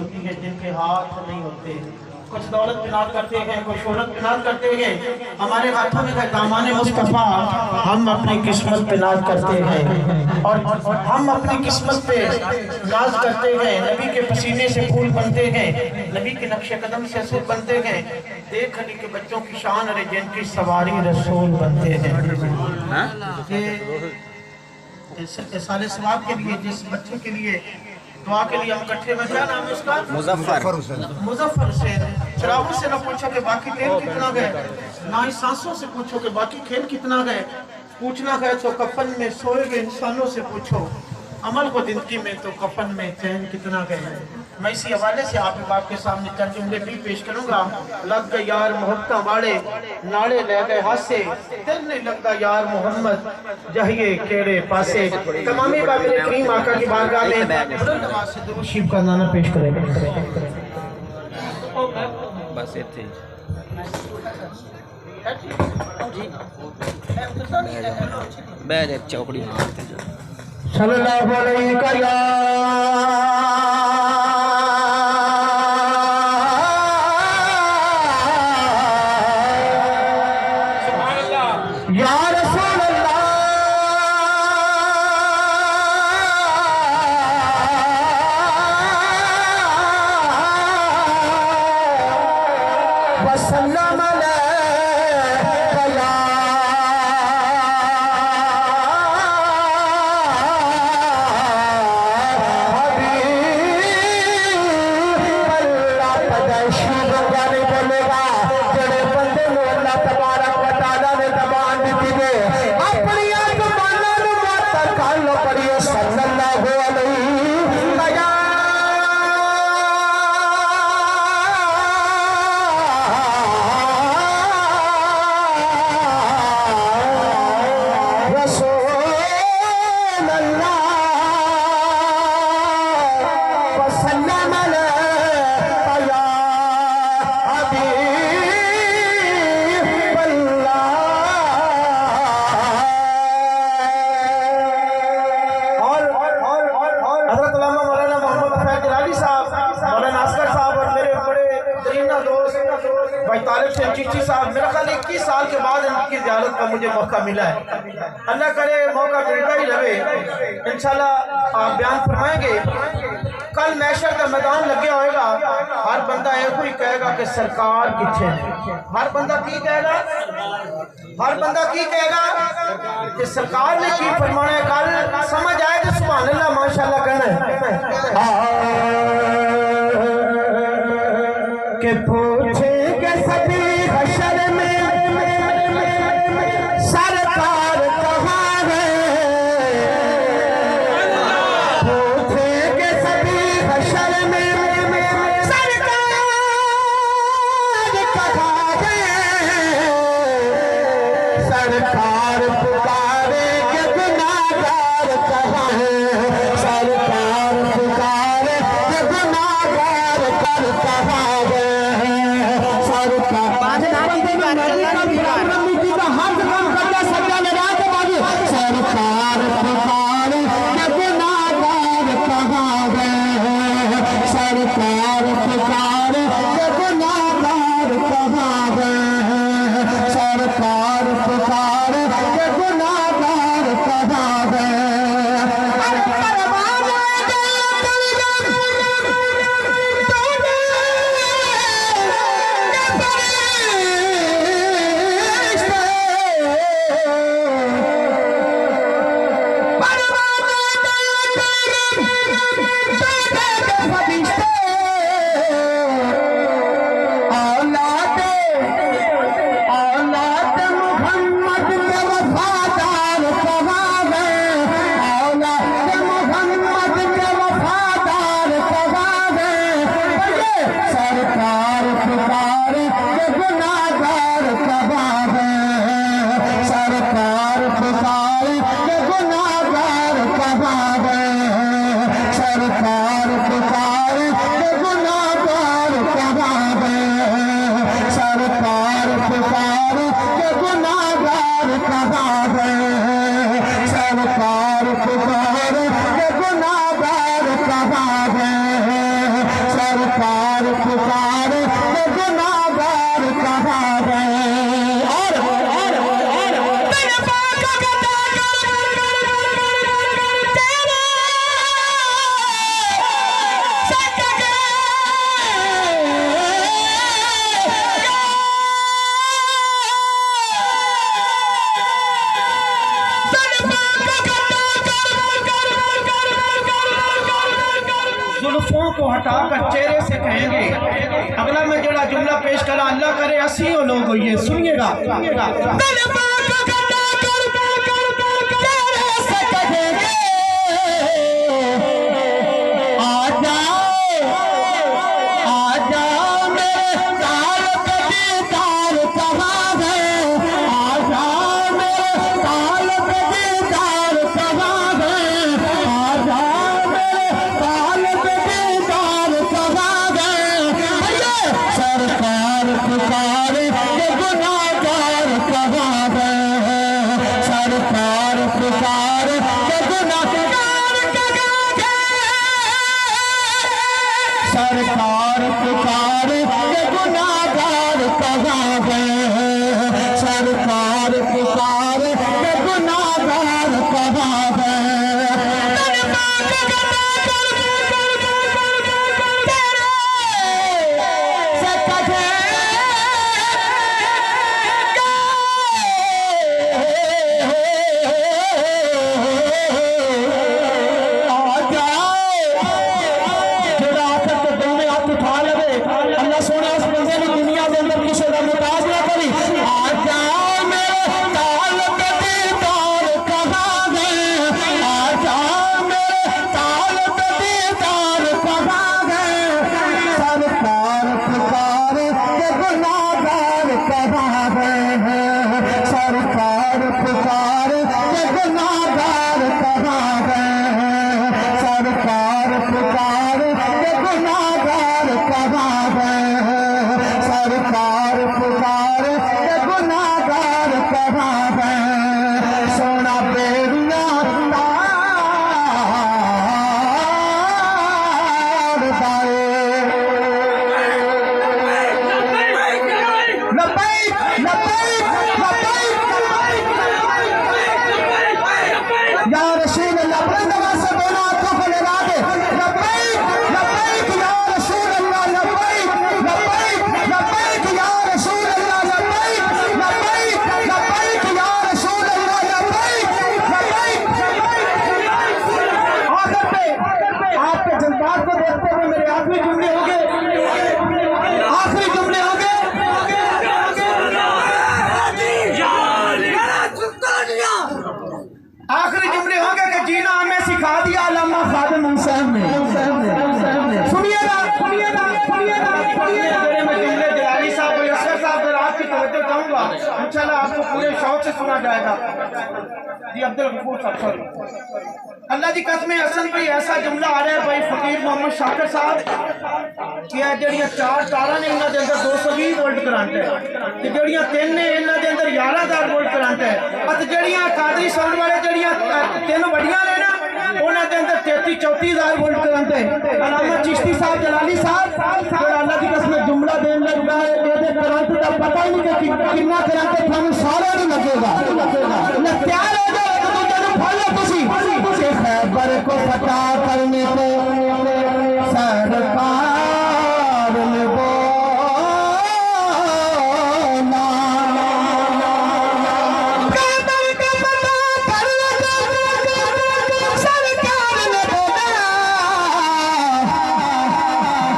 होती है जिनके हाथ नहीं होते। कुछ दौलत बिनाद करते हैं, कुछ शोहरत बिनाद करते हैं, हमारे हाथों में दामन मुस्तफ़ा, हम अपनी किस्मत पे नाज करते हैं और हम अपनी किस्मत पे नाज करते हैं। नबी के पसीने से फूल बनते हैं, नबी के नक्शे कदम से असूल बनते हैं। देख अली के बच्चों की शान अरे जिनकी सवारी रसूल बनते हैं। ये सारे सवाब के लिए जिस बच्चे के लिए दुआ के लिए हम इकट्ठे में, क्या नाम है उसका? मुजफ्फर हुसैन। शराबों से ना पूछो कि बाकी तेल कितना गए, ना ही सांसों से पूछो कि बाकी खेल कितना गए। पूछना गए तो कफन में सोए हुए इंसानों से पूछो, अमल को जिंदगी में तो कफन में चैन कितना गए। मैं इसी हवाले से आप बाप के सामने चंद जुमले भी पेश करूंगा। लग गए यार मोहब्बता वाले, नाले ले गए हासे, दिल नहीं लगता यार मोहम्मद जहिए केड़े पासे। तमामी बाबरे करीम आका की बारगाह में बुलंद आवाज से दुरूद शरीफ का नाना पेश करेंगे। बस इतने बैठ चौकड़ी मारते सल्लल्लाहु अलैहि या रसूल अल्लाह वसल्लम मेरा ख्याल 21 साल के बाद इनकी ज़ियारत का मुझे मौका मिला है। अल्लाह करे मौका मिलता ही रहे। इंशाल्लाह आप बयान फरमाएंगे। कल मैशर का मैदान लगे होएगा, हर बंदा एक ही कहेगा कि सरकार किथे। हर बंदा की कहेगा, हर बंदा की कहेगा कि सरकार ने की फरमाना है। कल समझ आए तो सुभान अल्लाह माशाल्लाह कहना है कि पूछेंगे सभी हशर में सरकार कहाँ है। पूछेंगे सभी हशर में सरकार कहाँ है। सरकार पुकारे के गुनाहगार कहाँ है। सरकार पुकारे के गुनाहगार कहाँ है। सरकार सरकार पुकार गुनाहगार कहाँ गए। और जुल्फों को हटाकर चेहरे से कहेंगे। अगला मैं जरा जुमला पेश करा, अल्लाह करे अस्सी लोग होइए, सुनिएगा। सरकार पुकार गुनाहगार कहाँ गए। सरकार पुकार गुनाहगार कहाँ आखिरी जुमले होंगे कि जीना हमें सिखा दिया अल्लामा खादिम हुसैन ने। सुनिएगा मैं जुमले जलाली साहब और यसर साहब और आपकी तवज्जो चाहूंगा, इंशाल्लाह आपको पूरे शौक से सुना जाएगा। जी अब्दुल गफूर साहब, अल्लाह की कसम हसन भाई ऐसा जुमला आ रहा है भाई फकीर मोहम्मद शाकिर साहब कि जड़ियां 4 तारा ने इन्होंने अंदर 220 वोल्ट करंट है ते जड़ियां 3 ने इन्होंने अंदर 11000 वोल्ट करंट है और जड़ियां कादरी साउंड वाले जड़ियां 3 वड्डियां ने ना उन्होंने अंदर 33-34 वोल्ट करंट है। अल्लामा चिश्ती साहब जलाली साहब जो अल्लाह की कसम जुमला देने लगा है ये करंट का पता ही नहीं कि कितना करंट है, थानू सारा नहीं लगेगा। तैयार हो जाओ खैबर को फटा करने को सरकार ने बोला, खैबर को फटा करने को सरकार ने बोला,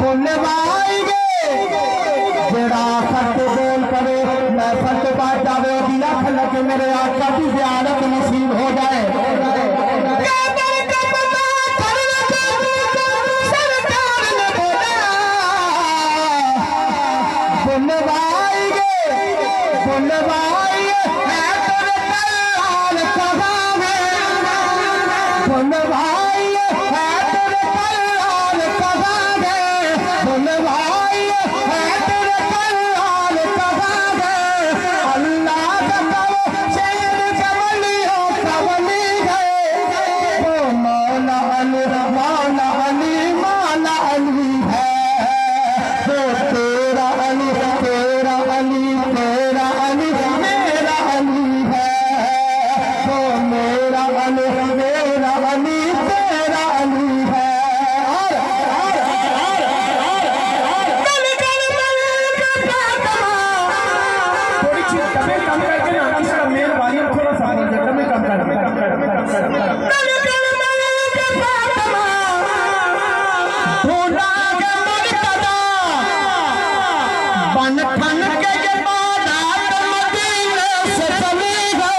बोलवाएंगे जरा फट बोल करे मैं फट बात जावे दिया खलक मेरे आका की ज़ियारत नसीब हो जाए। अल्लाह अली मेरा अली तेरा अली है। थोड़ी चीज कम करके ना इसका मेल वॉल्यूम थोड़ा सा कम कर बन ठन के बारात मदीने से चली है,